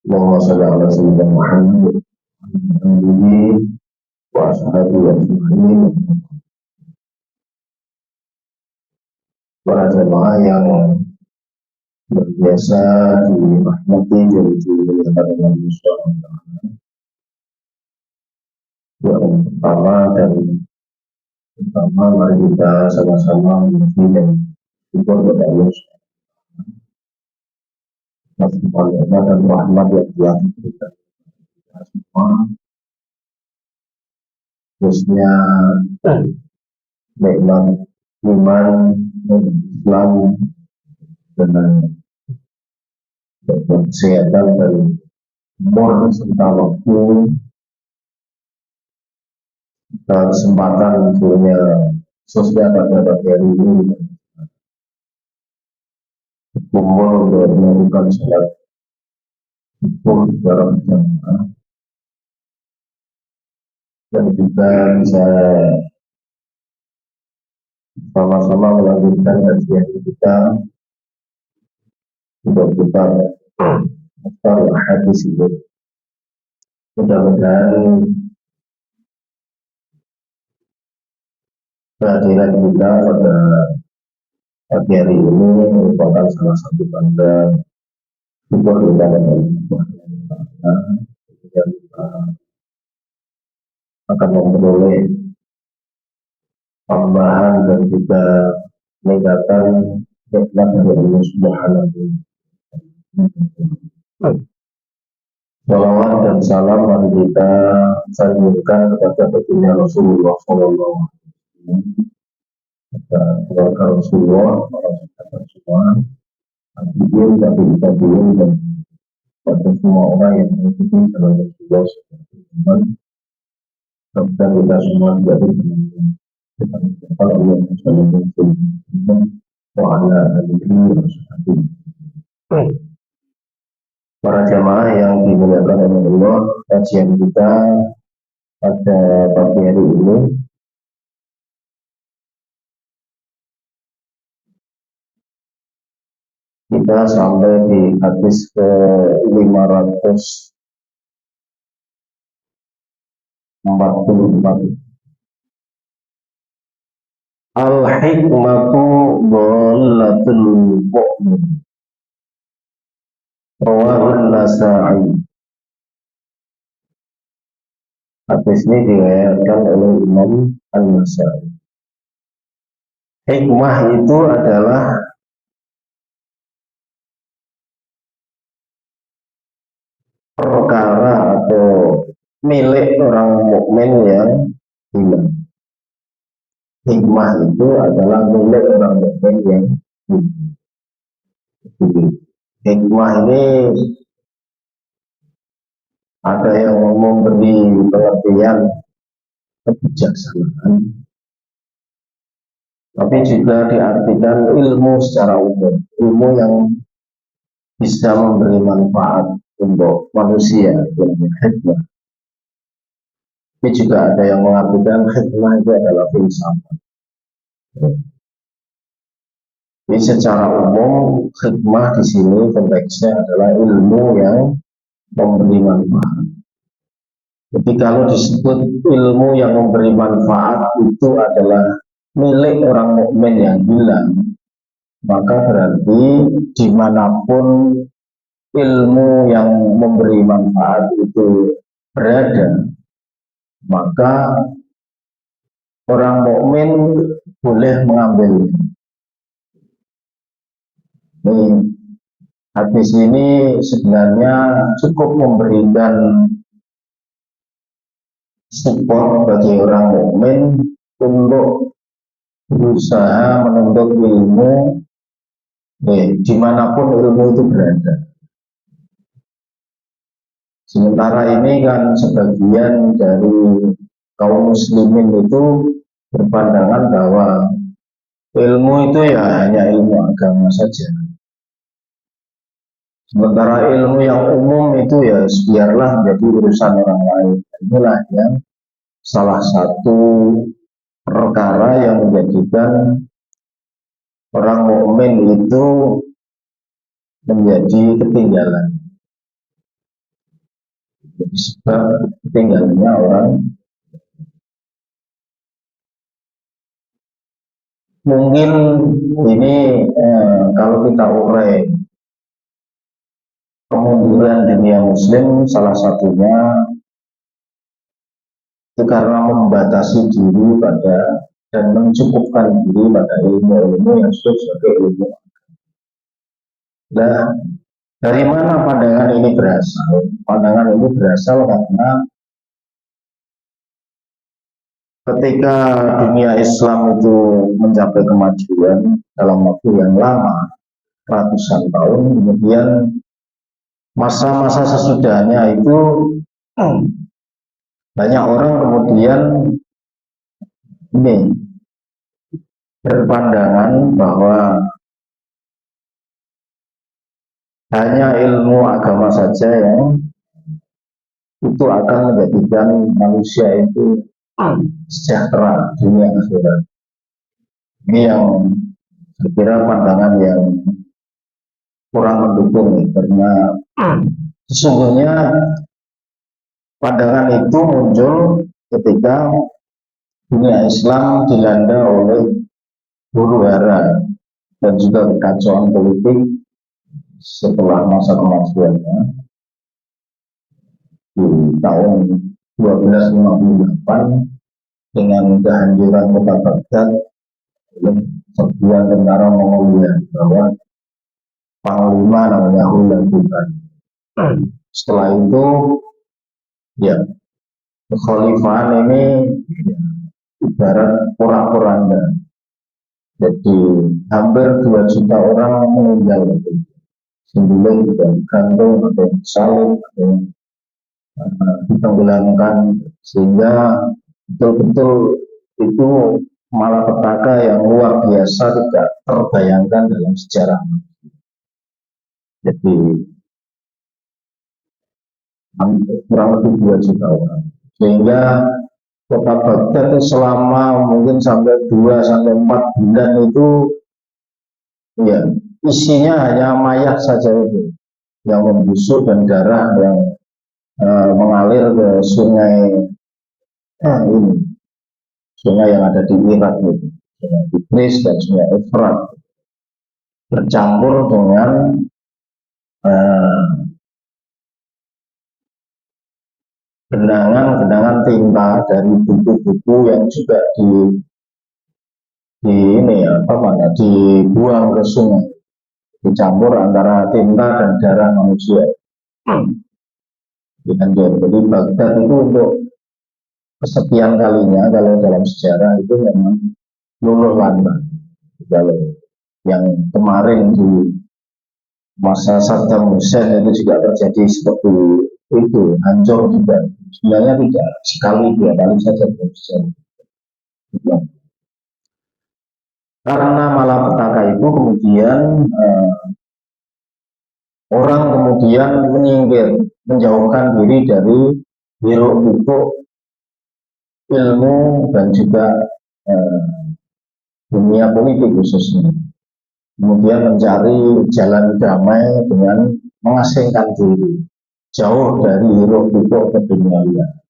Allahumma shalli ala sayyidina Muhammad wa alihi wa ashabihi ajma'in. Para jemaah yang berbiasa dirahmati dan dimuliakan oleh Allah Subhanahu wa taala. Yang pertama mari kita sama-sama memuji dan syukur kepada Allah Subhanahu wa taala dan rahmat yang telah diberikan kita semua, khususnya nikmat iman dan Islam dengan kesehatan dan umur serta waktu dan kesempatan punya sosial pada pagi hari ini umur untuk melakukan sholat subuh secara berjamaah dan juga bisa sama-sama melanjutkan kajian kita untuk kita hadis itu. Mudah-mudahan kehadiran kita pada pagi hari ini merupakan salah satu tanda syukur kita dan kita akan memperoleh tambahan dan juga peningkatan nikmat dari Allah Subhanahu wa taala. Salawat dan salam mari kita sanjungkan kepada baginda Rasulullah Sallallahu Alaihi Wasallam, keluarga Rasulullah, para sahabat semua, tabi'in dan pada semua orang yang mengikuti jalan Rasulullah Sallallahu Alaihi Wasallam. Dan kita semua juga dibenarkan kepada Allah Subhanahu wa taala wa ala alihi wa sahbihi. Para jamaah yang dimuliakan oleh Allah, kajian kita pada pagi hari ini kita sampai di hadis ke 544. Al-hikmatu dhalatul mu'min. Rawahun Nasa'i. Hadis ini diriwayatkan oleh Imam An-Nasa'i. Hikmah itu adalah perkara atau milik orang mukmin yang hilang. Hikmah itu adalah milik orang mukmin yang hilang. Hikmah ini ada yang memberi pengertian kebijaksanaan, tapi juga diartikan ilmu secara umum, ilmu yang bisa memberi manfaat untuk manusia, yang hikmah. Tapi juga ada yang mengartikan hikmah itu adalah filsafat. Jadi secara umum hikmah di sini konteksnya adalah ilmu yang memberi manfaat. Jadi kalau disebut ilmu yang memberi manfaat itu adalah milik orang mukmin yang hilang, maka berarti dimanapun ilmu yang memberi manfaat itu berada, maka orang mukmin boleh mengambilnya. Hadis ini sebenarnya cukup memberikan support bagi orang mukmin untuk berusaha menuntut ilmu dimanapun ilmu itu berada. Sementara ini kan sebagian dari kaum muslimin itu berpandangan bahwa ilmu itu ya hanya ilmu agama saja. Sementara ilmu yang umum itu ya biarlah menjadi urusan orang lain. Inilah yang salah satu perkara yang menjadikan orang mukmin itu menjadi ketinggalan. Jadi sebab tinggalnya orang mungkin ini kalau kita urai kemunduran dunia muslim salah satunya itu karena membatasi diri pada dan mencukupkan diri pada ilmu-ilmu yang disebut sebagai ilmu. Nah, dari mana pandangan ini berasal? Pandangan ini berasal karena ketika dunia Islam itu mencapai kemajuan dalam waktu yang lama, ratusan tahun, kemudian masa-masa sesudahnya itu banyak orang kemudian ini berpandangan bahwa hanya ilmu agama saja yang itu akan menjadikan manusia itu sejahtera dunia akhirat. Ini yang saya kira pandangan yang kurang mendukung karena sesungguhnya pandangan itu muncul ketika dunia Islam dilanda oleh huru hara dan juga kekacauan politik setelah masa kemajuannya di tahun 1258 dengan kehancuran kota Baghdad oleh sebuah tentara Mongolia bahwa panglima namanya Hulagu Bukan. Setelah itu ya kekhalifahan ini ibarat porak-poranda. Jadi hampir 2 juta orang meninggal. Sembilan juga gantung, ada yang salib, ada yang ditenggelamkan, sehingga betul-betul itu malapetaka yang luar biasa tidak terbayangkan dalam sejarah. Jadi kurang lebih 2 juta orang, sehingga kota Baghdad itu selama mungkin sampai 2 sampai 4 bulan itu ya isinya hanya mayat saja itu yang membusuk dan darah yang mengalir ke sungai ini sungai yang ada di Irak itu, sungai Tigris dan sungai Efrat bercampur dengan genangan-genangan tinta dari buku-buku yang juga di ini apa mana dibuang ke sungai, dicampur antara tinta dan darah manusia. Jadi Baghdad itu untuk kesekian kalinya kalau dalam sejarah itu memang luluh lantak. Kalau yang kemarin di masa Saddam Hussein itu juga terjadi seperti itu, hancur juga. Sebenarnya tidak sekali 2 kali saja Hussein. Karena malapetaka itu kemudian orang kemudian menyingkir, menjauhkan diri dari hiruk-pikuk ilmu dan juga dunia politik khususnya. Kemudian mencari jalan damai dengan mengasingkan diri jauh dari hiruk-pikuk ke dunia liar.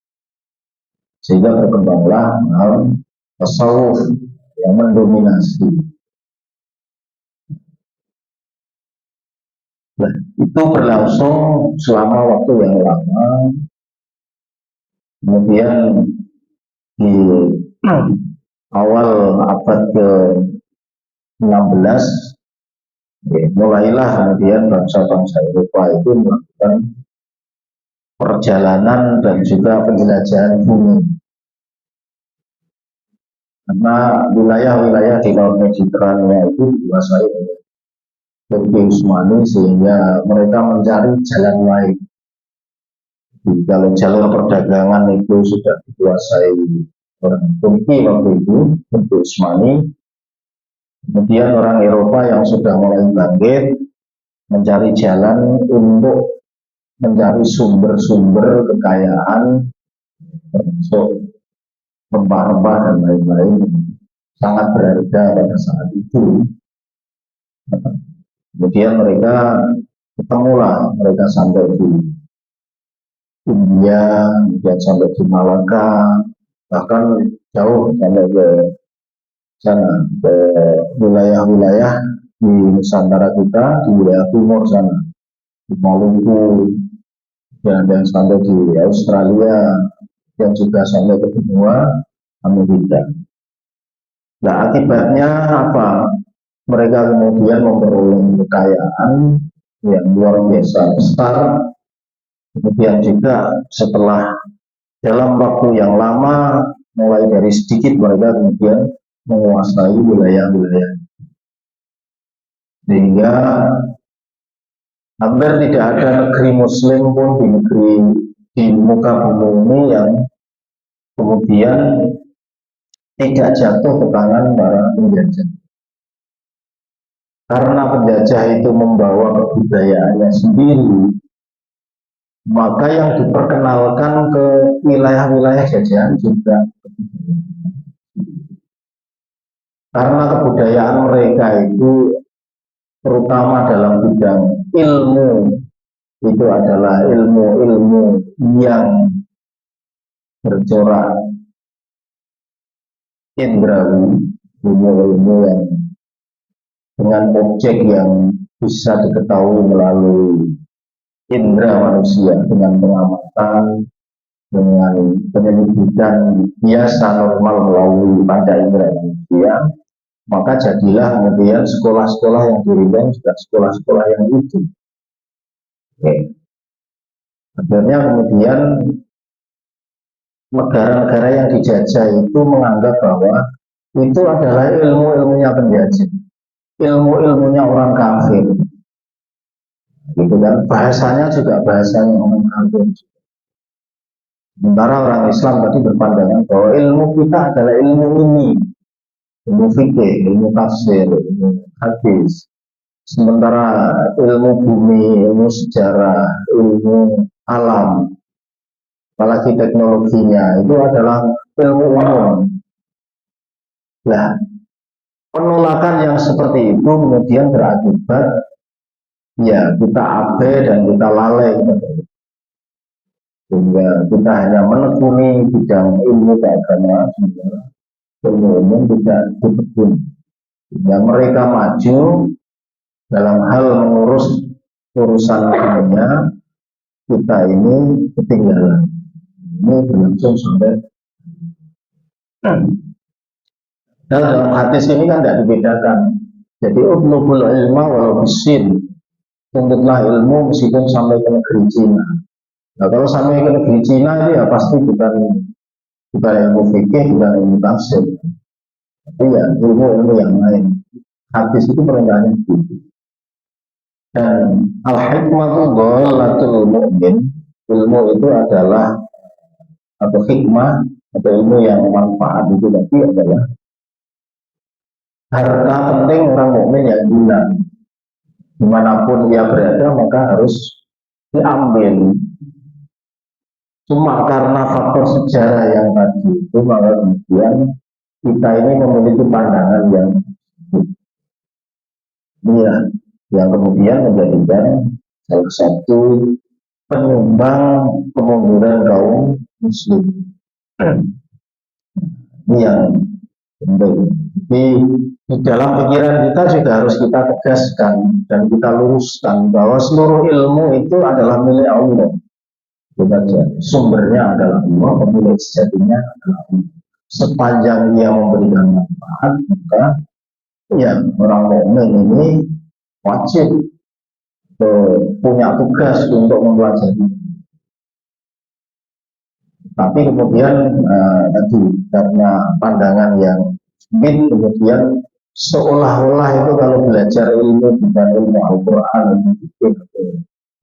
Sehingga berkembanglah tasawuf yang mendominasi. Nah, itu berlangsung selama waktu yang lama. Kemudian di awal abad ke-16 mulailah kemudian bangsa-bangsa Eropa itu melakukan perjalanan dan juga penjelajahan bumi. Karena wilayah-wilayah di Laut Mediterania itu dikuasai oleh Turki Utsmani, sehingga mereka mencari jalan lain. Jadi, kalau jalur perdagangan itu sudah dikuasai orang Turki waktu itu, Turki Utsmani, kemudian orang Eropa yang sudah mulai bangkit mencari jalan untuk mencari sumber-sumber kekayaan termasuk rempah-rempah dan lain-lain sangat berharga pada saat itu. Kemudian mereka ketemulah, mereka sampai di India, kemudian sampai di Malaka, bahkan jauh sampai ke sana, ke wilayah-wilayah di Nusantara kita, di wilayah timur sana, di Maluku, dan yang sampai di Australia, dan juga sampai ke benua Amerika. Nah, akibatnya apa? Mereka kemudian memperoleh kekayaan yang luar biasa besar. Kemudian juga setelah dalam waktu yang lama, mulai dari sedikit mereka kemudian menguasai wilayah-wilayah. Sehingga hampir tidak ada negeri muslim pun di muka bumi ini yang kemudian tidak jatuh ke tangan para penjajah. Karena penjajah itu membawa kebudayaannya sendiri, maka yang diperkenalkan ke wilayah-wilayah jajahan juga karena kebudayaan mereka itu terutama dalam bidang ilmu, itu adalah ilmu-ilmu yang bercorak indrawi, ilmu-ilmu yang dengan objek yang bisa diketahui melalui indera manusia, dengan pengamatan, dengan penyelidikan biasa normal melalui panca indera manusia. Maka jadilah kemudian sekolah-sekolah yang dirikan juga sekolah-sekolah yang itu. Oke. Akhirnya kemudian negara-negara yang dijajah itu menganggap bahwa itu adalah ilmu-ilmunya penjajah, ilmu-ilmunya orang kafir. Gitu kan? Bahasanya juga bahasanya orang kafir. Sementara orang Islam tadi berpandangan bahwa ilmu kita adalah ilmu ini, ilmu fikih, ilmu tafsir, ilmu hadis. Sementara ilmu bumi, ilmu sejarah, ilmu alam, apalagi teknologinya itu adalah ilmu umum. Nah, penolakan yang seperti itu kemudian berakibat ya kita abai dan kita lalai, sehingga kita hanya menekuni bidang ilmu keagamaan, ilmu umum tidak ditekuni. Sehingga mereka maju dalam hal mengurus urusan dunia, kita ini ketinggalan. Ini berlangsung sampai dalam hadis ini kan tidak dibedakan. Jadi utlubul ilma walau bisin, tuntutlah ilmu meskipun sampai ke negeri Cina. Nah kalau sampai ke negeri Cina itu ya pasti bukan ilmu fikih, bukan ilmu tafsir, tapi ya ilmu-ilmu yang lain. Hadis itu perintahnya begitu. Dan al-hikmatu dhalatul mu'min, ilmu itu adalah atau hikmah atau ilmu yang manfaat itu tadi adalah harta penting orang mukmin yang hilang. Dimanapun dia berada maka harus diambil. Cuma karena faktor sejarah yang tadi itu maka kemudian kita ini memiliki pandangan yang ya, yang kemudian menjadikan salah satu penyumbang kemunduran kaum muslim. Ini yang penting. Jadi di dalam pikiran kita juga harus kita tegaskan dan kita luruskan bahwa seluruh ilmu itu adalah milik Allah. Sumbernya adalah Allah, pemilik sejatinya adalah Allah. Sepanjang dia memberikan manfaat, maka ya orang mukmin ini wajib punya tugas untuk mempelajari. Tapi kemudian tadi karena pandangan yang sempit, kemudian seolah-olah itu kalau belajar ilmu bukan ilmu Al-Quran,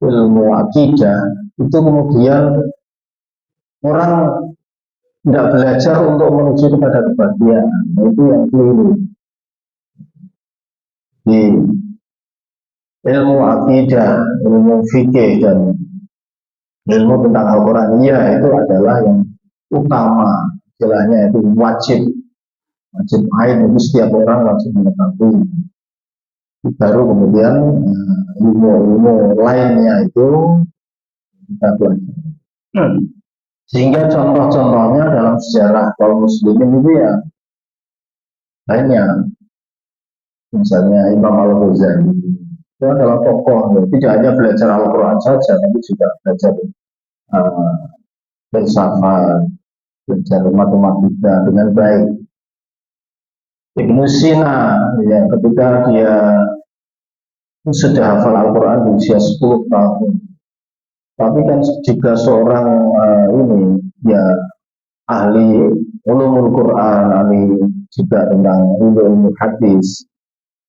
ilmu akidah, itu kemudian orang tidak belajar untuk menuju kepada kebahagiaan. Nah, itu yang keliru. Di ilmu akidah, ilmu fikih dan ilmu tentang Al-Quran, ya itu adalah yang utama, istilahnya itu wajib ain, itu setiap orang wajib mengetahui. Baru kemudian ilmu-ilmu lainnya itu kita pelajari. Sehingga contoh-contohnya dalam sejarah kaum muslimin itu ya banyak. Misalnya Imam Al-Ghazali itu adalah tokoh, ya, tidak hanya belajar Al-Quran saja, tapi juga belajar uh, filsafat, belajar matematika dengan baik. Ibnu Sina, ya, ketika dia sudah hafal Al-Quran di usia 10 tahun, tapi kan juga seorang ini ya ahli ulumul Quran, ahli juga tentang ilmu hadis,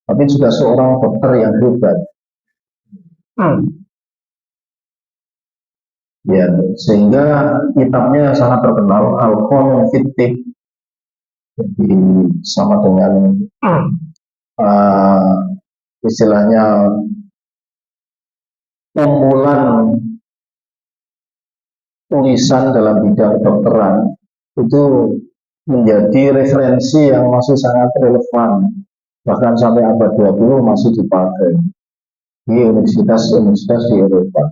tapi juga seorang dokter yang hebat. Ya, sehingga kitabnya sangat terkenal, Al-Qur'an Fitih, jadi sama dengan uh, istilahnya kumpulan tulisan dalam bidang kedokteran itu menjadi referensi yang masih sangat relevan, bahkan sampai abad 20 masih dipakai di universitas-universitas di Eropa.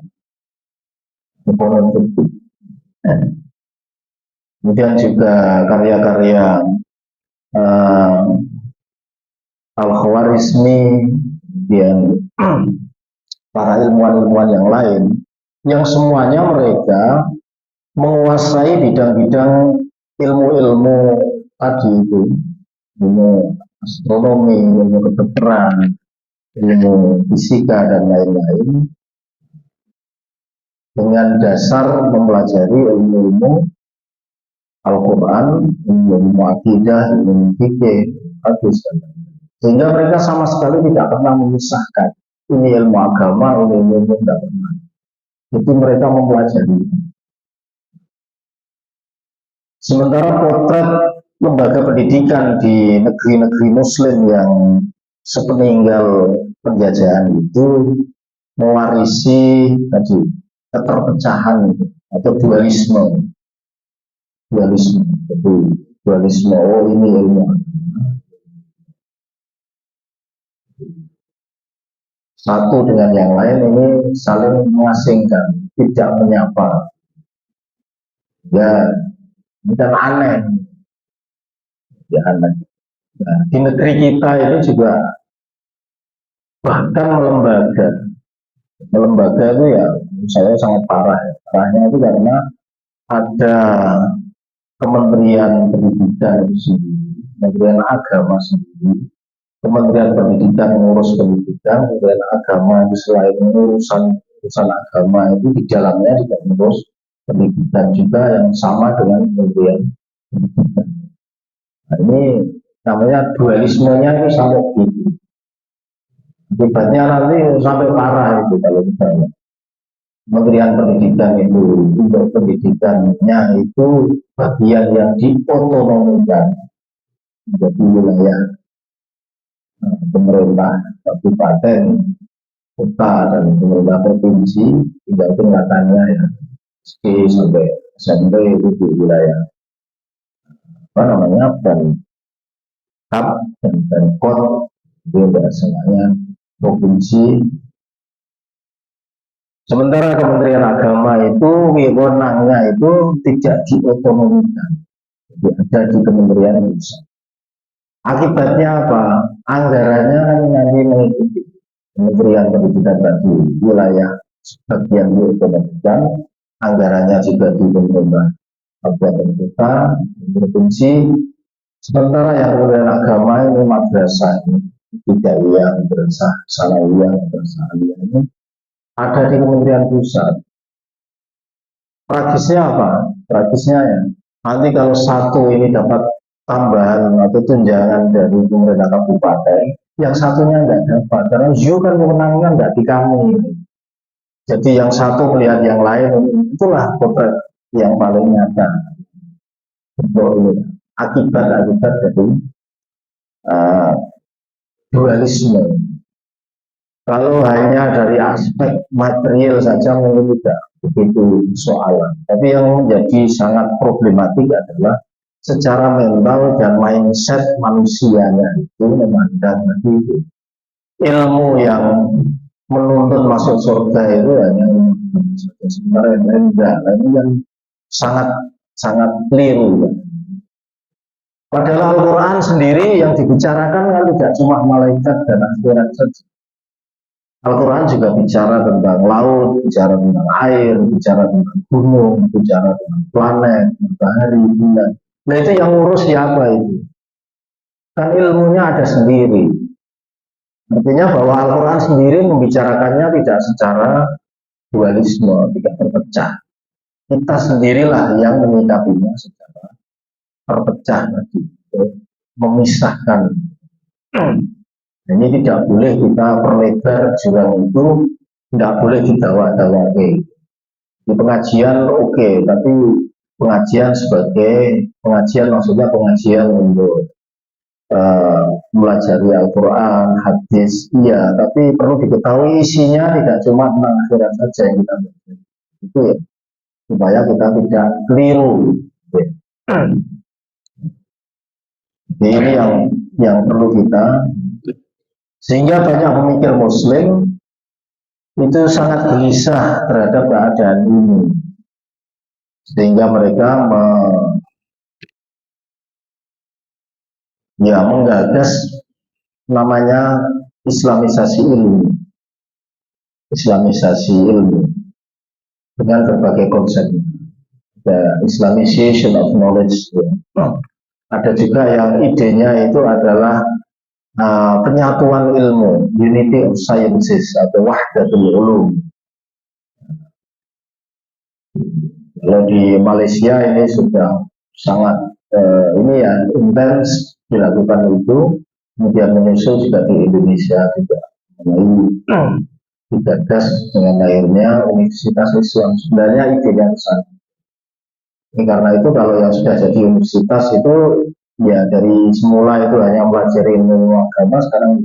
Kemudian juga karya-karya Al-Khwarizmi, kemudian para ilmuwan-ilmuwan yang lain, yang semuanya mereka menguasai bidang-bidang ilmu-ilmu tadi itu, ilmu astronomi, ilmu kedokteran, ilmu fisika dan lain-lain, dengan dasar mempelajari ilmu-ilmu Al-Quran, ilmu akidah, ilmu fikih, hadis, sehingga mereka sama sekali tidak pernah memisahkan ini ilmu agama, ini ilmu tidak pernah. Itu mereka mempelajari. Sementara potret lembaga pendidikan di negeri-negeri Muslim yang sepeninggal penjajahan itu mewarisi tadi keterpecahan atau dualisme. Jadi dualisme, oh ini ilmu satu dengan yang lain ini saling mengasingkan, tidak menyapa. Ya, bukan aneh. Ya aneh. Nah, di negeri kita ini juga bahkan lembaga itu ya saya sangat parah. Parahnya itu karena ada Kementerian Pendidikan itu sendiri, Kementerian Agama sendiri, Kementerian Pendidikan mengurus pendidikan, Kementerian Agama itu selain urusan agama itu di dalamnya juga mengurus pendidikan juga yang sama dengan Kementerian Pendidikan. Nah, ini namanya dualismenya ini sampai begitu. Akibatnya nanti sampai parah itu kalau misalnya Kementerian Pendidikan itu untuk pendidikannya itu bagian yang diotonomikan menjadi wilayah pemerintah kabupaten, kota dan pemerintah provinsi, tinggal tingkatannya ya SD sampai SMP itu di wilayah apa namanya dan kap dan pemkot itu tidak semuanya provinsi. Sementara Kementerian Agama itu wewenangnya itu tidak diotonomikan, jadi ada di Kementerian Pusat. Akibatnya apa? Anggarannya kan nanti mengikuti Kementerian Pendidikan tadi, wilayah bagian diotonomikan, anggarannya juga di pemerintah kabupaten kota, provinsi. Sementara yang Kementerian Agama ini madrasah, Hidayah, madrasah Sanawiyah, madrasah Aliyah ini ada di Kementerian Pusat. Praktisnya apa? Praktisnya ya, nanti kalau satu ini dapat tambahan atau tunjangan dari pemerintah kabupaten, yang satunya nggak dapat, karena kan kewenangannya nggak di kamu. Jadi yang satu melihat yang lain, itulah potret yang paling nyata. Akibat-akibat dari dualisme. Kalau hanya dari aspek material saja mungkin tidak begitu soalan. Tapi yang menjadi sangat problematik adalah secara mental dan mindset manusianya itu memandang itu ilmu yang menuntut masuk surga itu hanya sebenarnya enggak, ini yang sangat sangat keliru. Padahal Al-Quran sendiri yang dibicarakan kan tidak cuma malaikat dan akhirat saja. Al-Quran juga bicara tentang laut, bicara tentang air, bicara tentang gunung, bicara tentang planet, matahari, bulan. Nah itu yang ngurus siapa itu? Kan ilmunya ada sendiri. Artinya bahwa Al-Quran sendiri membicarakannya tidak secara dualisme, tidak terpecah. Kita sendirilah yang menyikapinya secara terpecah tadi, memisahkan. Ini tidak boleh kita perlebar jurang itu, tidak boleh didawa-dawa. Di pengajian oke, tapi pengajian sebagai pengajian maksudnya pengajian untuk melajari Al-Quran, hadis, iya, tapi perlu diketahui isinya tidak cuma tentang akhirat saja yang kita baca. Itu ya, supaya kita tidak keliru. Ya. Jadi ini yang perlu kita, sehingga banyak pemikir Muslim itu sangat gelisah terhadap keadaan ini, sehingga mereka menggagas namanya Islamisasi ilmu dengan berbagai konsep. The Islamization of knowledge. Ada juga yang idenya itu adalah penyatuan ilmu, unity of sciences atau wahdatul ulum. Kalau di Malaysia ini sudah sangat intens dilakukan itu, kemudian menyusul juga di Indonesia juga mulai digagas dengan lahirnya Universitas Islam. Sebenarnya idenya besar. Ini karena itu kalau yang sudah jadi universitas itu ya dari semula itu hanya mempelajari ilmu agama, sekarang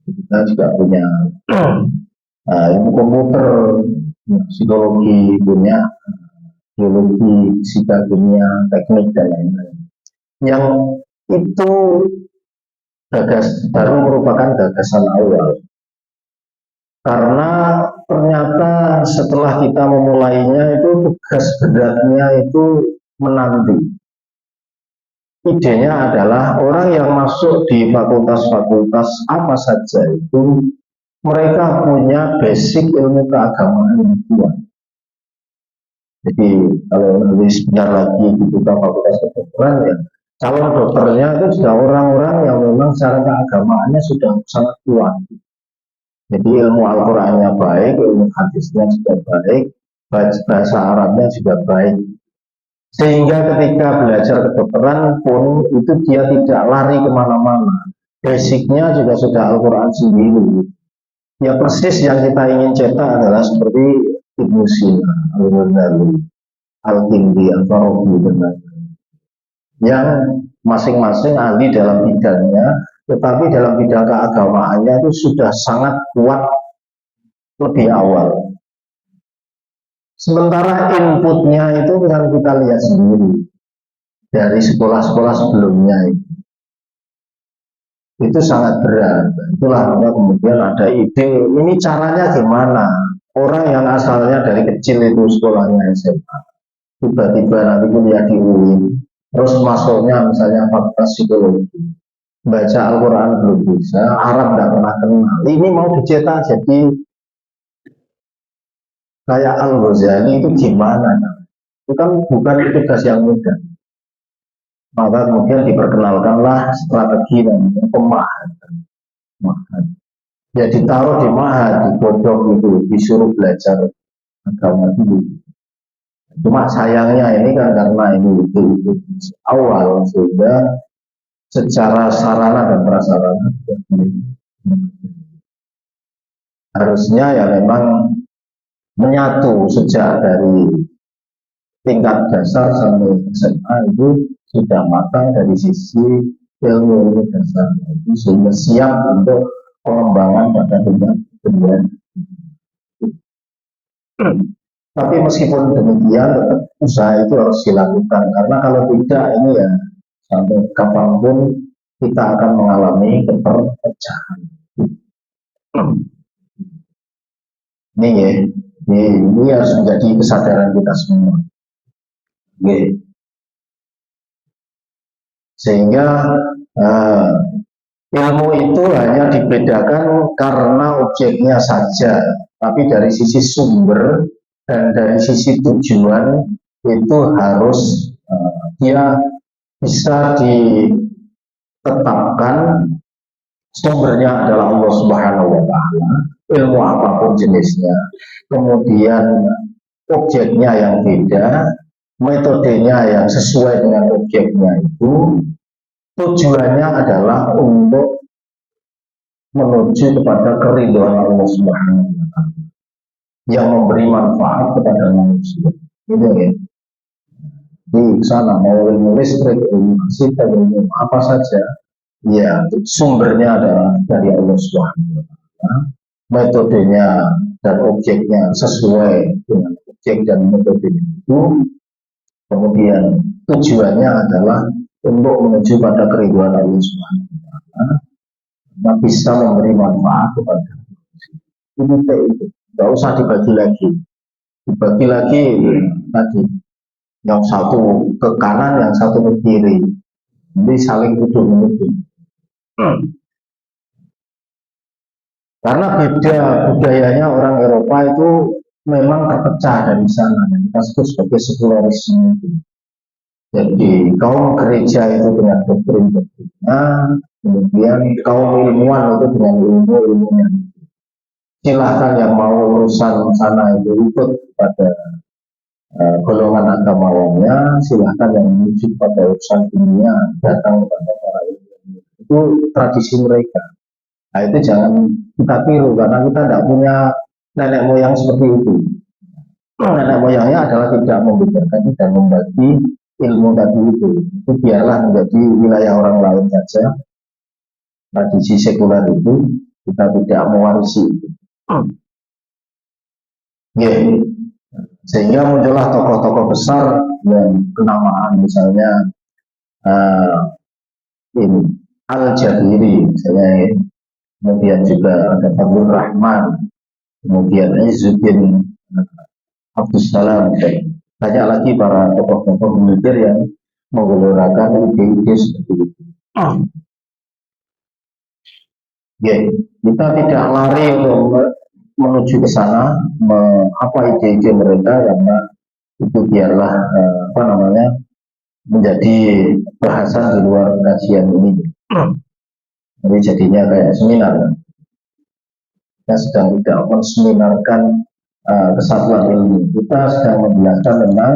kita juga punya ilmu komputer, psikologi, punya biologi, fisika, kimia, teknik dan lain-lain. Yang itu baru merupakan gagasan awal. Karena ternyata setelah kita memulainya itu tugas beratnya itu menanti. Idenya adalah orang yang masuk di fakultas-fakultas apa saja itu mereka punya basic ilmu keagamaan yang kuat. Jadi kalau nanti sebentar lagi dibuka fakultas kedokteran ya calon dokternya itu sudah orang-orang yang memang secara keagamaannya sudah sangat kuat. Jadi ilmu Al-Qurannya baik, ilmu hadisnya juga baik, bahasa Arabnya juga baik. Sehingga ketika belajar kedokteran pun itu dia tidak lari kemana-mana. Basicnya juga sudah Al-Quran sendiri. Ya persis yang kita ingin cetak adalah seperti Ibnu Sina, Al-Ghazali, Al-Kindi, Al-Farabi dan lain-lain. Yang masing-masing ahli dalam bidangnya, tetapi dalam bidang keagamaannya itu sudah sangat kuat lebih awal. Sementara inputnya itu kan kita lihat sendiri dari sekolah-sekolah sebelumnya itu sangat berat. Itulah maka kemudian ada ide ini caranya gimana. Orang yang asalnya dari kecil itu sekolahnya SMA, tiba-tiba nanti kuliah di UIN, terus masuknya misalnya fakultas psikologi, baca Al-Quran belum bisa, Arab tidak pernah kenal. Ini mau dicetak jadi kayak Al-Ghazali itu gimana? Itu kan bukan tugas yang mudah. Maka kemudian diperkenalkanlah strategi dan pemahaman. Ya ditaruh di mahat, di bodok itu, disuruh belajar agama dulu. Cuma sayangnya ini kan karena itu awal sehingga secara sarana dan prasarana harusnya ya memang menyatu sejak dari tingkat dasar sampai SMA itu sudah matang dari sisi ilmu dasar itu sehingga siap untuk pengembangan pada tingkat kedua. Tapi meskipun demikian tetap usaha itu harus dilakukan karena kalau tidak ini ya sampai kapanpun kita akan mengalami keterpecahan. Ini ya, ini harus menjadi kesadaran kita semua. Ya. Sehingga uh, ilmu itu hanya dibedakan karena objeknya saja, tapi dari sisi sumber dan dari sisi tujuan itu harus dia bisa ditetapkan sumbernya adalah Allah Subhanahu wa Ta'ala, ilmu apapun jenisnya, kemudian objeknya yang beda, metodenya yang sesuai dengan objeknya itu, tujuannya adalah untuk menuju kepada keridhaan Allah Subhanahu wa Ta'ala yang memberi manfaat kepada manusia. Gitu ya. Di sana mau ilmu listrik, ilmu arsitek, ilmu apa saja, ya sumbernya adalah dari Allah Subhanahu wa Ta'ala. Metodenya dan objeknya sesuai dengan objek dan metodenya itu. Kemudian tujuannya adalah untuk menuju pada keridhaan Allah Subhanahu wa Ta'ala, yang bisa memberi manfaat kepada manusia. Ini itu, nggak usah dibagi lagi. Dibagi lagi tadi, yang satu ke kanan, yang satu ke kiri. Jadi saling tuduh menuduh. Karena beda budayanya orang Eropa itu memang terpecah dari sana, dan kita sebut sebagai sekularisme. Jadi kaum gereja itu dengan doktrin-doktrinnya, kemudian kaum ilmuwan itu dengan ilmu-ilmunya. Silahkan yang mau urusan sana itu ikut pada golongan agamawannya, silahkan yang menuju pada urusan dunia datang kepada para ilmuwan. Itu tradisi mereka. Nah itu jangan kita tiru, karena kita tidak punya nenek moyang seperti itu. Nenek moyangnya adalah tidak membedakan dan membagi ilmu tadi itu biarlah menjadi wilayah orang lain saja. Tradisi sekuler itu kita tidak mewarisi itu. Yeah. Sehingga muncullah tokoh-tokoh besar dan kenamaan, misalnya ini Al-Jabiri misalnya, kemudian juga ada Fadlur Rahman, kemudian Izzuddin Abdus Salam, dan banyak lagi para tokoh-tokoh pemikir yang menggelorakan ide-ide seperti itu. Kita tidak lari untuk menuju ke sana, apa ide-ide mereka, karena itu biarlah menjadi bahasan di luar kajian ini. Jadi jadinya kayak seminar. Kita sedang tidak menseminarkan kesatuan ilmu. Kita sedang menjelaskan tentang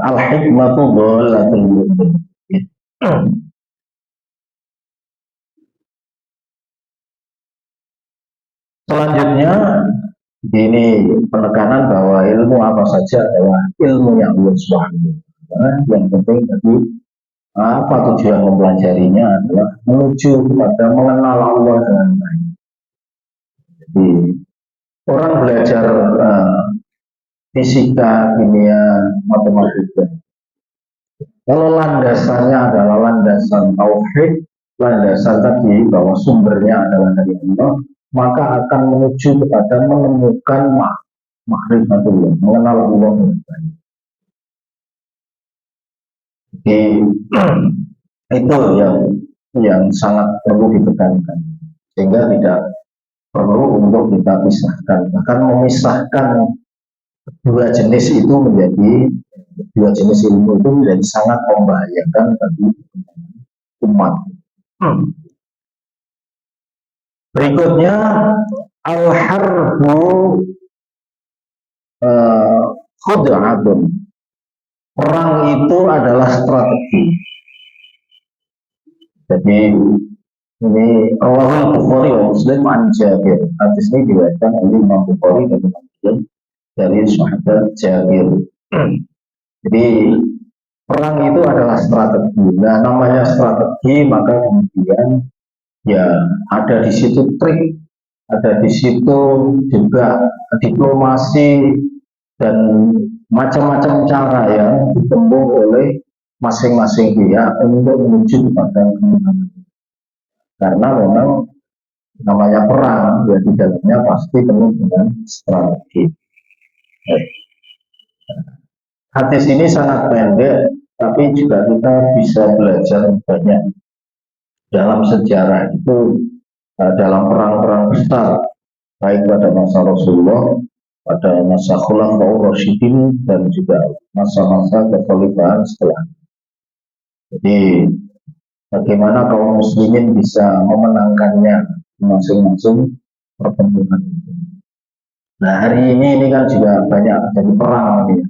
al-hikmatu dhalatul mu'min. Selanjutnya ini penekanan bahwa ilmu apa saja adalah ilmu yang Allah Subhanahu wa Ta'ala. Yang penting tadi apa tujuan mempelajarinya adalah menuju kepada mengenal Allah dengan baik. Jadi orang belajar fisika, kimia, matematika, kalau landasannya adalah landasan tauhid, landasan tadi bahwa sumbernya adalah dari Allah, maka akan menuju kepada menemukan ma'rifatullah, mengenal Allah dengan baik. Jadi itu yang sangat perlu ditekankan, sehingga tidak perlu untuk kita pisahkan. Bahkan memisahkan dua jenis itu menjadi dua jenis ilmu itu menjadi sangat membahayakan bagi umat. Berikutnya al-harbu khud'atun. Perang itu adalah strategi. Jadi ini Rawahul Bukhari wa Muslim an Jabir. Hadis ini diriwayatkan oleh Imam Bukhari dan Imam Muslim dari sahabat Jabir. Jadi perang itu adalah strategi. Nah, namanya strategi, maka kemudian ya ada di situ trik, ada di situ juga diplomasi dan macam-macam cara yang ditempuh oleh masing-masing pihak untuk menuju kepada kemenangan. Karena memang namanya perang, ya di dalamnya pasti penuh dengan strategi. Hadis ini sangat pendek, tapi juga kita bisa belajar banyak dalam sejarah itu, dalam perang-perang besar, baik pada masa Rasulullah, pada masa Khulafaur Rasyidin, dan juga masa-masa kekhalifahan setelah. Jadi bagaimana kaum muslimin bisa memenangkannya masing-masing pertempuran. Nah hari ini kan juga banyak terjadi perang ini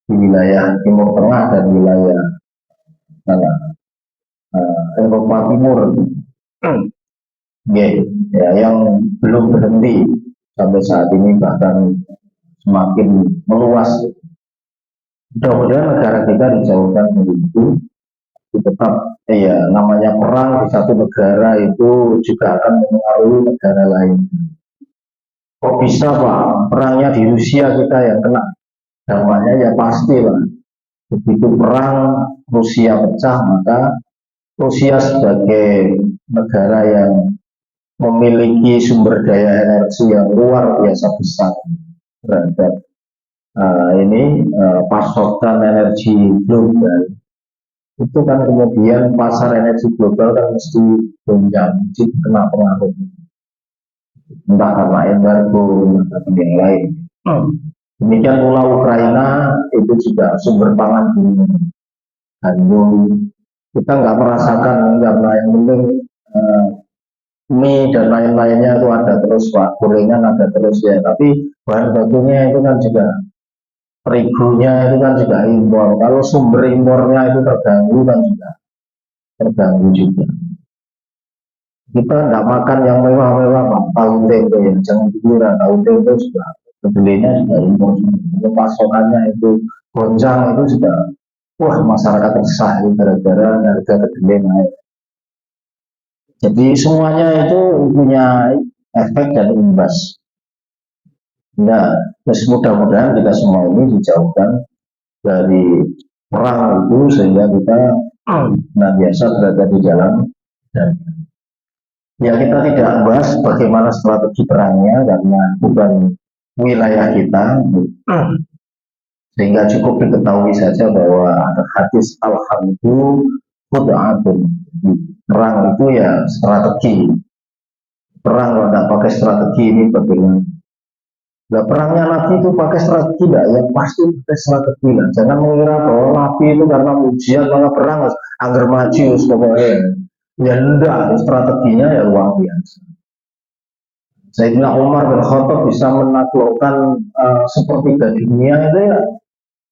di wilayah Timur Tengah dan wilayah Eropa Timur, ya, yang belum berhenti sampai saat ini, bahkan semakin meluas. Mudah-mudahan negara kita dijauhkan dari itu. Tetap ya namanya perang di satu negara itu juga akan mempengaruhi negara lain. Kok bisa Pak perangnya di Rusia kita yang kena dampaknya? Ya pasti lah. Begitu perang Rusia pecah, maka Rusia sebagai negara yang memiliki sumber daya energi yang luar biasa besar terhadap pasokan energi global, itu kan kemudian pasar energi global kan mesti goncang, mesti kena pengaruh, entah karena embargo, entah karena yang lain. Demikian pula Ukraina itu juga sumber pangan gandum, kita nggak merasakan karena yang penting mie dan lain-lainnya itu ada terus Pak, gorengan ada terus ya, tapi bahan bakunya itu kan juga, terigunya itu kan juga impor. Kalau sumber impornya itu terganggu kan juga terganggu juga. Kita nggak makan yang mewah-mewah Pak, tahu tempe ya, jangan dikira tahu tempe sudah kedelainya sudah impor, pasokannya itu gonjang, itu sudah wah masyarakat resah gara-gara harga kedelai naik. Jadi semuanya itu punya efek dan imbas. Nah, mudah-mudahan kita semua ini dijauhkan dari perang itu sehingga kita biasa berada di dalam, dan ya kita tidak bahas bagaimana strategi perangnya karena bukan wilayah kita, sehingga cukup diketahui saja bahwa ada hadis al-harb itu khud'atun, perang itu ya strategi. Perang kalau tidak pakai strategi ini bagaimana? Nah, perangnya Nabi itu pakai strategi tidak? Ya pasti pakai strategi lah. Jangan mengira bahwa Nabi itu karena ujian maka perang agar maju pokoknya. Ya enggak, strateginya ya luar biasa. Sayyidina Umar bin Khattab bisa menaklukkan sepertiga dunia itu ya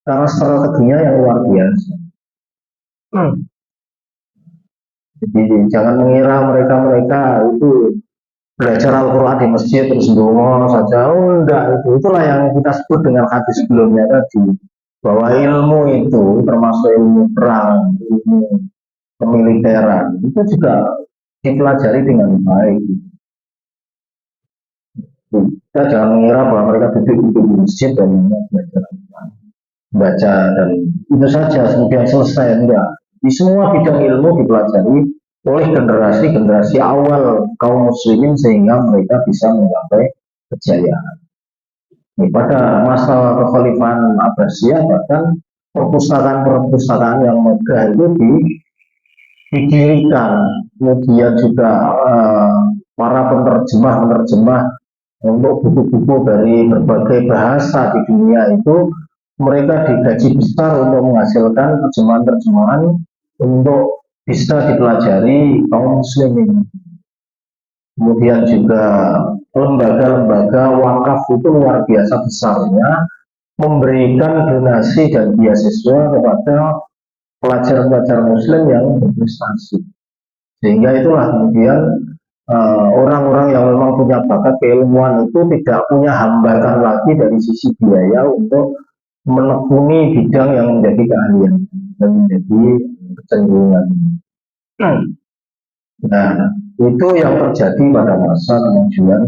karena strateginya yang luar biasa. Jadi jangan mengira mereka-mereka itu belajar Al-Quran di masjid terus dongo saja. Oh enggak, itulah yang kita sebut dengan hadis sebelumnya tadi, bahwa ilmu itu termasuk ilmu perang, ilmu kemiliteran itu juga dipelajari dengan baik. Kita jangan mengira bahwa mereka duduk di masjid dan belajar Al-Quran, baca dan itu saja kemudian selesai. Enggak, di semua bidang ilmu dipelajari oleh generasi-generasi awal kaum muslimin sehingga mereka bisa mencapai kejayaan. Pada masa kekhalifahan Abbasiyah bahkan perpustakaan-perpustakaan yang megah itu didirikan, kemudian juga para penerjemah untuk buku-buku dari berbagai bahasa di dunia itu mereka digaji besar untuk menghasilkan terjemahan-terjemahan untuk bisa dipelajari kaum muslimin. Kemudian juga lembaga-lembaga wakaf itu luar biasa besarnya memberikan donasi dan beasiswa kepada pelajar-pelajar muslim yang berprestasi. Sehingga itulah kemudian orang-orang yang memang punya bakat keilmuan itu tidak punya hambatan lagi dari sisi biaya untuk menekuni bidang yang menjadi keahlian dan menjadi kecenderungan. Nah, itu yang terjadi pada masa kemajuan.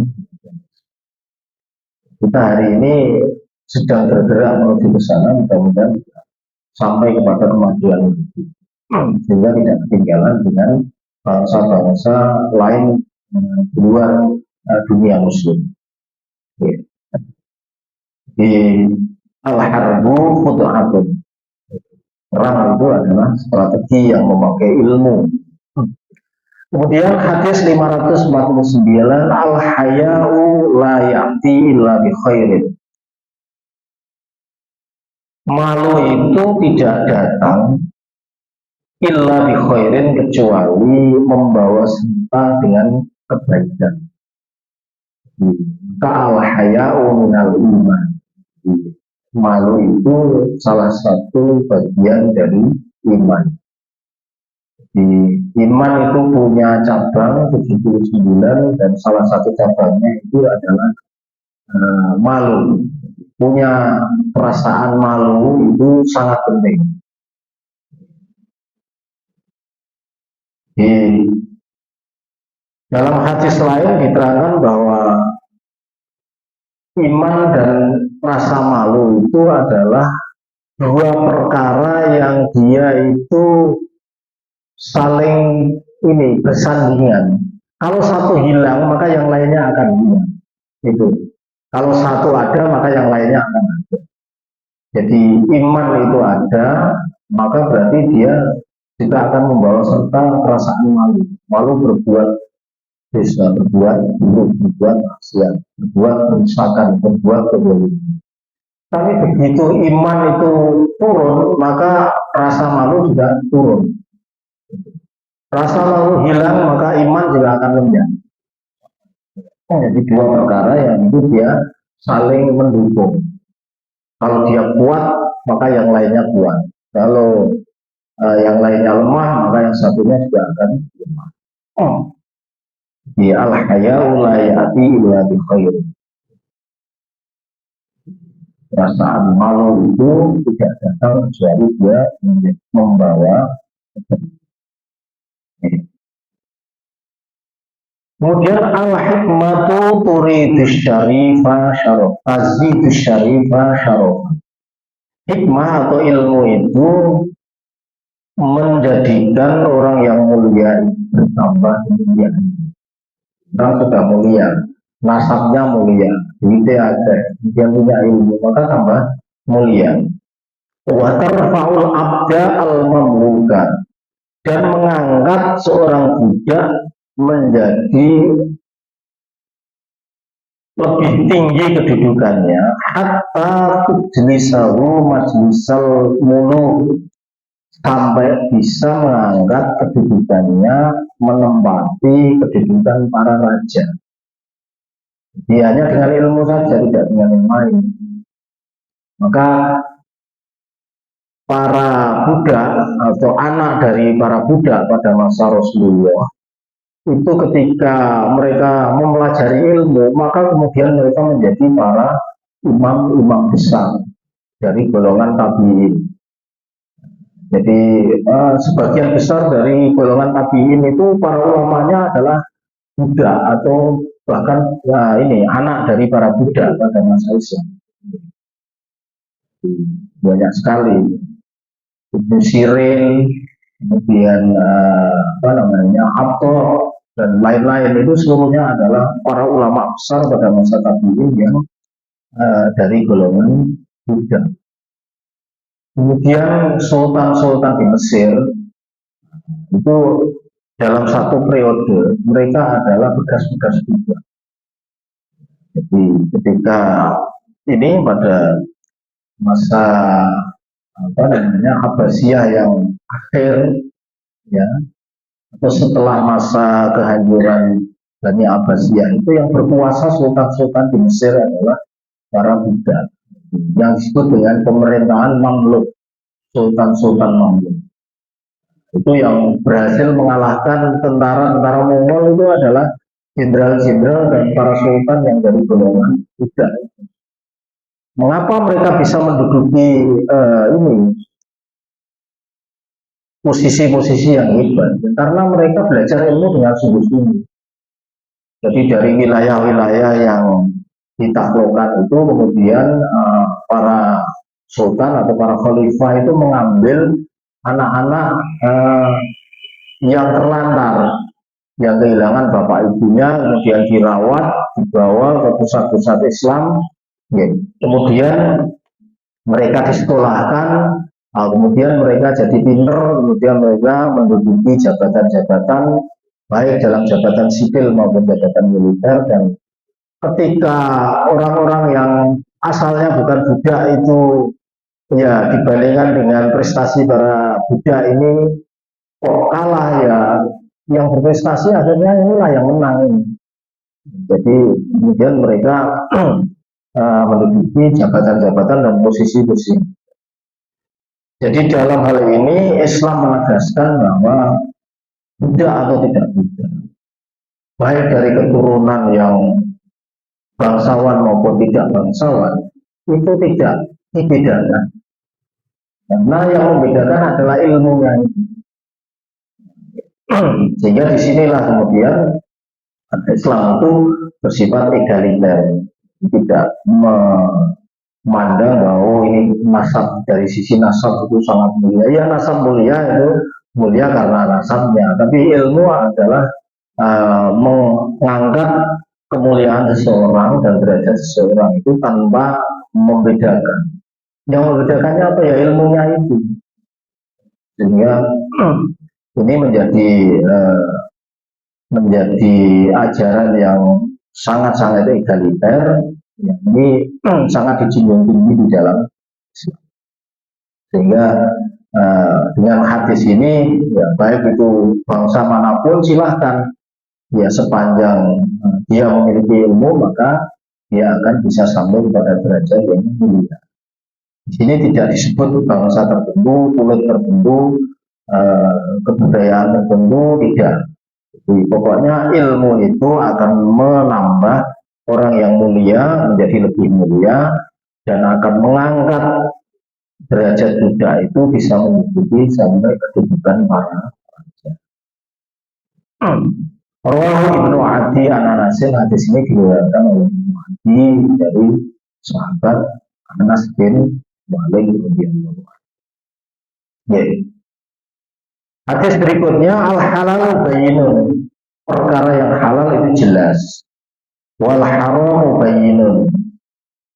Kita hari ini sedang bergerak menuju ke sana, mudah-mudahan sampai kepada kemajuan sehingga tidak ketinggalan dengan bangsa-bangsa lain di luar dunia muslim. Ya. Di al-harbu futuhatun. Perang itu adalah strategi yang memakai ilmu. Kemudian hadis 549, al-haya'u la ya'ti illa bi khairin. Malu itu tidak datang illa bi khairin kecuali membawa serta dengan kebaikan. Maka al-haya'u minal iman. Malu itu salah satu bagian dari iman. Iman itu punya cabang 79 dan salah satu cabangnya itu adalah malu. Punya perasaan malu itu sangat penting. Di dalam hadis lain diterangkan bahwa iman dan rasa malu itu adalah dua perkara yang dia itu saling bersandingan. Kalau satu hilang maka yang lainnya akan hilang. Itu. Kalau satu ada maka yang lainnya akan ada. Jadi iman itu ada, maka berarti dia juga akan membawa serta perasaan malu. Malu berbuat dosa, berbuat buruk, berbuat maksiat, berbuat kerusakan, berbuat kezaliman. Tapi begitu iman itu turun, maka rasa malu juga turun. Rasa malu hilang, maka iman juga akan rendah. Jadi dua perkara yang itu dia saling mendukung. Kalau dia kuat, maka yang lainnya kuat. Kalau yang lainnya lemah, maka yang satunya juga akan lemah. Di al-haya'u la ya'ti illa bi khair. Perasaan malu itu tidak datang kecuali dia membawa. Kemudian al-hikmatu turidus syarifah syaraf, tazidus syarifah syaraf. Hikmah atau ilmu itu menjadikan orang yang mulia bertambah mulia. Orang sudah mulia, nasabnya mulia, duitnya ada, dia punya ilmu, maka tambah mulia. Wa tarfa'ul abda al-mamluka, dan mengangkat seorang budak menjadi lebih tinggi kedudukannya, hatta tujlisahu majlisal muluk, sampai bisa mengangkat kedudukannya menempati kedudukan para raja. Dia hanya dengan ilmu saja, tidak dengan yang lain. Maka para budak atau anak dari para budak pada masa Rasulullah itu ketika mereka mempelajari ilmu, maka kemudian mereka menjadi para imam-imam besar dari golongan tabi'in. Jadi sebagian besar dari golongan tabi'in itu para ulamanya adalah budak atau bahkan anak dari para budak pada masa Islam. Banyak sekali. Ibnu Sirin, kemudian Atha dan lain-lain itu seluruhnya adalah para ulama besar pada masa tabi'in yang dari golongan budak. Kemudian sultan-sultan di Mesir itu dalam satu periode mereka adalah bekas-bekas budak. Jadi ketika ini pada masa Abbasiyah yang akhir, ya, atau setelah masa kehancuran Bani Abbasiyah, itu yang berkuasa sultan-sultan di Mesir adalah para budak yang disebut dengan pemerintahan Mamluk, sultan-sultan Mamluk. Itu yang berhasil mengalahkan tentara-tentara Mongol itu adalah jenderal-jenderal dan para sultan yang dari golongan budak. Mengapa mereka bisa menduduki posisi-posisi yang hebat? Karena mereka belajar ilmu dengan sungguh-sungguh. Jadi dari wilayah-wilayah yang ditaklukkan itu kemudian para sultan atau para khalifah itu mengambil anak-anak yang terlantar yang kehilangan bapak ibunya, kemudian dirawat, dibawa ke pusat-pusat Islam, ya. Kemudian mereka disekolahkan, kemudian mereka jadi pinter, kemudian mereka menduduki jabatan-jabatan baik dalam jabatan sipil maupun jabatan militer. Dan ketika orang-orang yang asalnya bukan budak itu ya dibandingkan dengan prestasi para budak ini kok kalah, ya yang berprestasi akhirnya inilah yang menang ini. Jadi kemudian mereka menduduki jabatan-jabatan dan posisi-posisi. Jadi dalam hal ini Islam menegaskan bahwa budak atau tidak budak, baik dari keturunan yang bangsawan maupun tidak bangsawan, itu tidak dibedakan. Karena yang membedakan adalah ilmunya. Sehingga disinilah kemudian Islam itu bersifat egaliter, tidak memandang bahwa ini nasab, dari sisi nasab itu sangat mulia. Ya nasab mulia itu mulia karena nasabnya, tapi ilmu adalah mengangkat kemuliaan seseorang dan derajat seseorang itu tanpa membedakan. Yang membedakannya apa ya, ilmunya itu. Sehingga ini menjadi ajaran yang sangat-sangat egaliter, yang ini sangat dijunjung tinggi di dalam Islam. Sehingga dengan hadis ini, ya, baik itu bangsa manapun silahkan, ya sepanjang dia memiliki ilmu maka dia akan bisa sampai pada derajat yang mulia. Di sini tidak disebut bangsa tertentu, kulit tertentu, kebudayaan tertentu, tidak. Jadi, pokoknya ilmu itu akan menambah orang yang mulia menjadi lebih mulia dan akan mengangkat derajat budak itu bisa menduduki sampai kedudukan para raja. Rawahu Ibnu Adi an Anasin, hadis ini diriwayatkan oleh Ibnu Adi dari sahabat Anas bin Malik radhiyallahu anhu. Hadis berikutnya, al halal bayyinun, perkara yang halal itu jelas, wal haram bayyinun,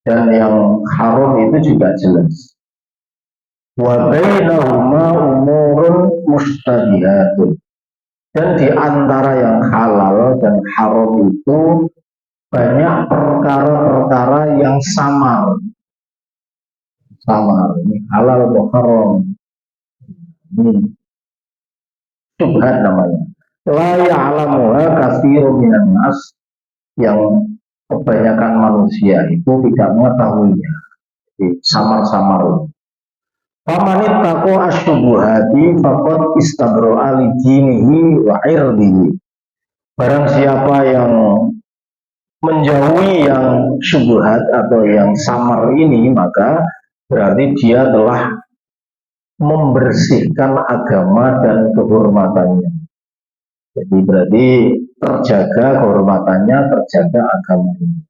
dan yang haram itu juga jelas. Wa bainahuma umurun mustabihatun, dan di antara yang halal dan haram itu banyak perkara-perkara yang samar. Ini halal atau haram, ini subhat namanya. La ya'lamuha katsirun minan nas, yang kebanyakan manusia itu tidak mengetahuinya. Samar-samar. Famanit taqo asyubuhati faqad istabro'a li dinihi wa irdihi. Barang siapa yang menjauhi yang syubhat atau yang samar ini, maka berarti dia telah membersihkan agama dan kehormatannya. Jadi berarti terjaga kehormatannya, terjaga agamanya.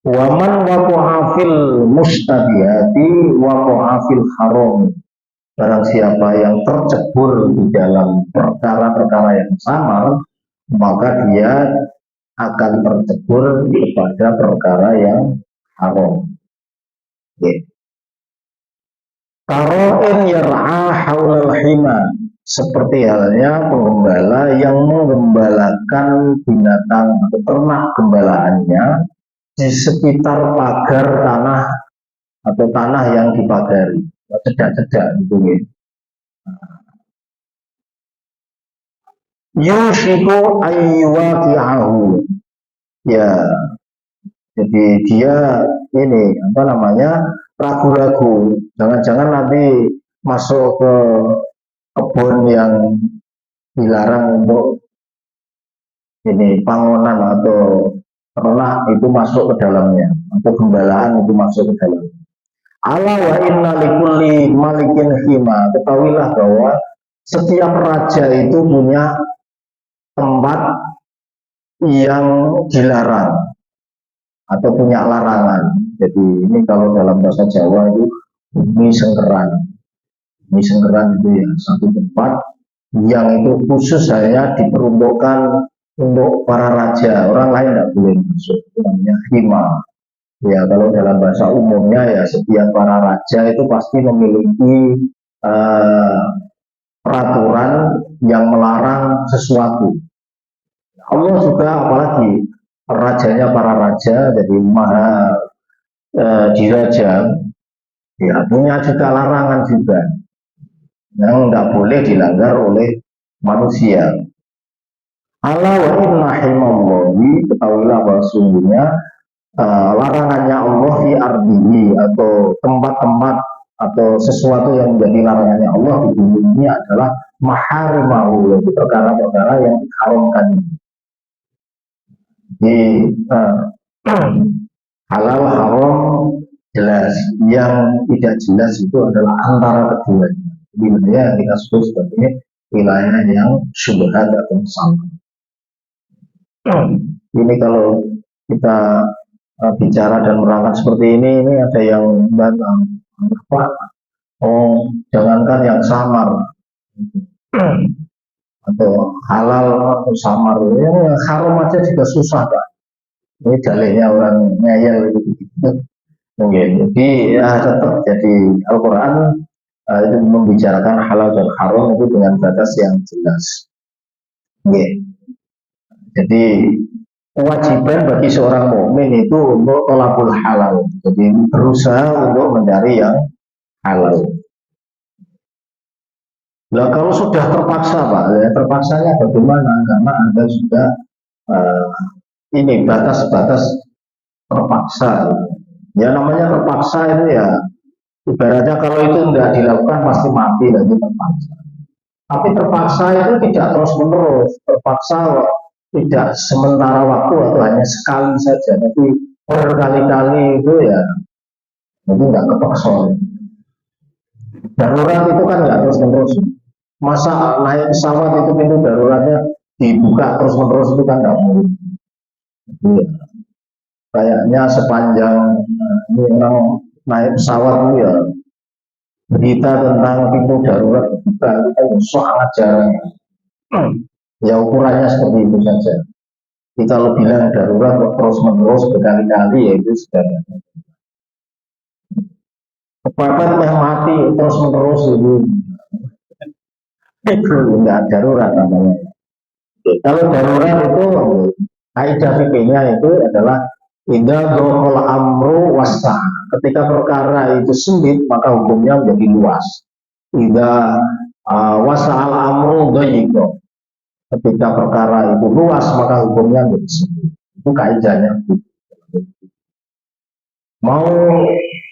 Waman waqa'afil mustabihati waqa'afil haram. Barang siapa yang tercebur di dalam perkara-perkara yang samar, maka dia akan tercebur kepada perkara yang haram. Karo'in yar'a haulal hima, seperti halnya penggembala yang menggembalakan binatang atau ternak gembalaannya di sekitar pagar tanah atau tanah yang dipagari, cedak-cedak gitu ya. Yushiku ayyuwaqi'ahu, ya, jadi dia ini ragu-ragu, jangan-jangan nanti masuk ke kebun yang dilarang untuk ini pangonan atau ternak itu masuk ke dalamnya, atau gembalaan itu masuk ke dalamnya. Ala wa inna likulli malikin hima, ketahuilah bahwa setiap raja itu punya tempat yang dilarang atau punya larangan. Jadi ini kalau dalam bahasa Jawa itu bumi sengkeran. Bumi sengkeran itu ya satu tempat yang itu khusus hanya diperuntukkan untuk para raja, orang lain tidak boleh masuk. Itu namanya hima. Ya kalau dalam bahasa umumnya ya setiap para raja itu pasti memiliki uh, peraturan yang melarang sesuatu. Allah juga apalagi rajanya para raja, jadi maha diraja, ya punya juga larangan juga yang tidak boleh dilanggar oleh manusia. Allah wa inna himallahi, ketahuilah bahwa sungguhnya larangannya Allah fi ardihi, atau tempat-tempat atau sesuatu yang menjadi larangannya Allah di bumi ini adalah maharimahu, yaitu perkara-perkara yang diharamkan. Di halal haram jelas, yang tidak jelas itu adalah antara keduanya. Wilayah yang kita sebut sebagai wilayah yang syubhat atau sama. Ini kalau kita bicara dan merangkat seperti ini ada yang datang apa? Oh, jangankan yang samar atau halal atau samar, yang haram aja juga susah, Pak. Ini dalihnya orang ngeyel gitu. Jadi ya tetap jadi Al-Quran itu membicarakan halal dan haram itu dengan batas yang jelas. Jadi kewajiban bagi seorang mukmin itu untuk tolabul halal. Jadi berusaha untuk mencari yang halal. Nah kalau sudah terpaksa Pak, ya terpaksanya bagaimana? Karena Anda sudah ini batas-batas terpaksa. Ya namanya terpaksa itu ya ibaratnya kalau itu tidak dilakukan pasti mati lagi terpaksa. Tapi terpaksa itu tidak terus menerus, terpaksa tidak sementara waktu atau hanya sekali saja, tapi berkali-kali itu ya itu nggak kepaksa. Darurat itu kan nggak terus menerus. Masa naik pesawat itu pintu daruratnya dibuka terus menerus itu kan nggak mungkin. Ya, kayaknya sepanjang ini orang naik pesawat itu ya berita tentang pintu darurat dibuka itu sangat jarang. Ya ukurannya seperti itu saja. Jadi kalau bilang darurat terus menerus berkali-kali ya itu sudah kepepet yang mati terus menerus itu enggak darurat namanya. Kalau darurat itu kaidah fikihnya itu adalah idza dhaqal amru wasa. Ketika perkara itu sulit maka hukumnya menjadi luas. Idza wasa'al amru dhayiqa. Ketika perkara itu luas maka hukumnya menjadi sulit. Itu kaidahnya. Mau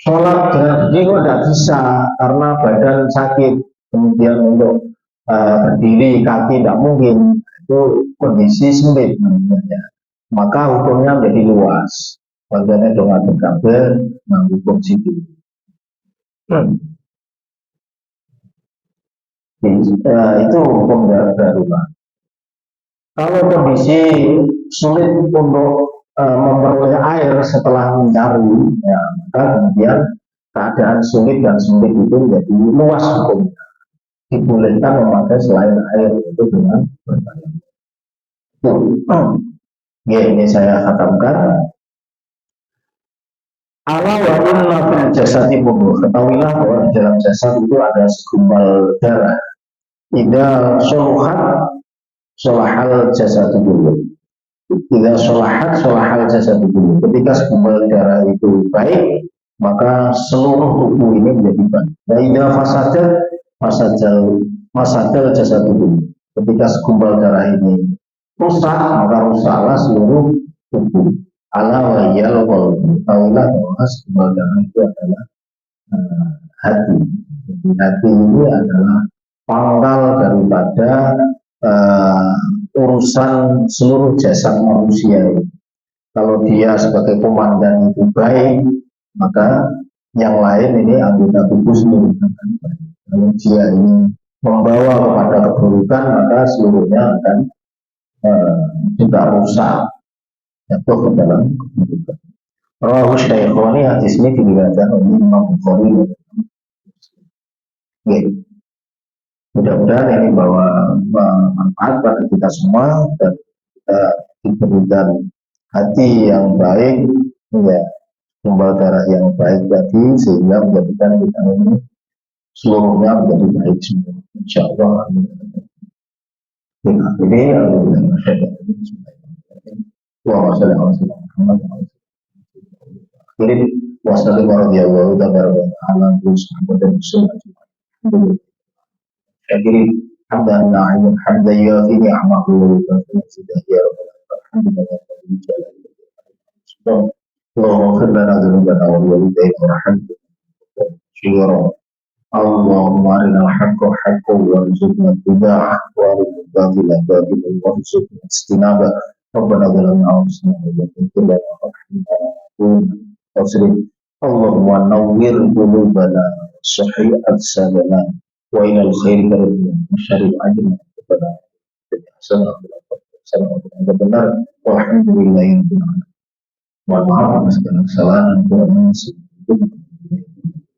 sholat dengan begini kok tidak bisa karena badan sakit, kemudian untuk berdiri kaki tidak mungkin, itu kondisi sulit namanya. Maka hukumnya menjadi luas. Bagiannya dengan kabel, nah hukum sipil. Itu hukum darurat. Kalau kondisi sulit untuk memperoleh air setelah mencari, ya, maka kemudian keadaan sulit dan sulit itu menjadi luas hukumnya. Dibolehkan memakai selain air itu dengan bertayamum. Ya, ini saya katakan. Ala wa inna fil jasadi mudghah. Ketahuilah bahwa di dalam jasad itu ada segumpal darah. Idza soluhat solahal jasad dulu. Idza solahat solahal jasad dulu. Ketika segumpal darah itu baik, maka seluruh tubuh ini menjadi baik. Nah, idza fasadat masadal jasad dulu. Ketika segumpal darah ini rusak, maka rusaklah seluruh tubuh. Ala wa yal qalbu. Tahuilah bahwa segumpal darah itu adalah hati. Hati ini adalah pangkal daripada urusan seluruh jasad manusia. Kalau dia sebagai komandan itu baik, maka yang lain ini anggota tubuh seluruhnya akan baik. Kalau dia ini membawa kepada keburukan, maka seluruhnya akan juga rusak, jatuh ke dalam keburukan. Rawahu Syaikhoni, hadis ini diriwayatkan oleh Imam Bukhari. Mudah-mudahan ini bawa manfaat pada kita semua dan kita diberikan hati yang baik, ya, sumber darah yang baik tadi sehingga menjadikan kita ini seluruhnya menjadi baik semua. Insya Allah. Ini alhamdulillah masyarakat ini. Wa wassalamualaikum warahmatullahi wabarakatuh. Jadi hamdan na'iman hamdan yafi ni'amahu wa yukafi nafsidah ya rabbal alamin hamdan yafi Allahumma fir lana dhunubana wa walidayna wa rahmatullahi syura Allahumma arina al-haqqa haqqa wa rizukna tiba'ah wa arina al-batila batila wa rizukna istinabah Rabbana dhalamna anfusana wa yaghfir lana wa rahmana wa asrif Allahumma nawwir qulubana sahih absadana wa ilal khairi karibna masyari ajna kepada sana sana untuk benar walhamdulillah yang benar mohon maaf atas segala kesalahan dan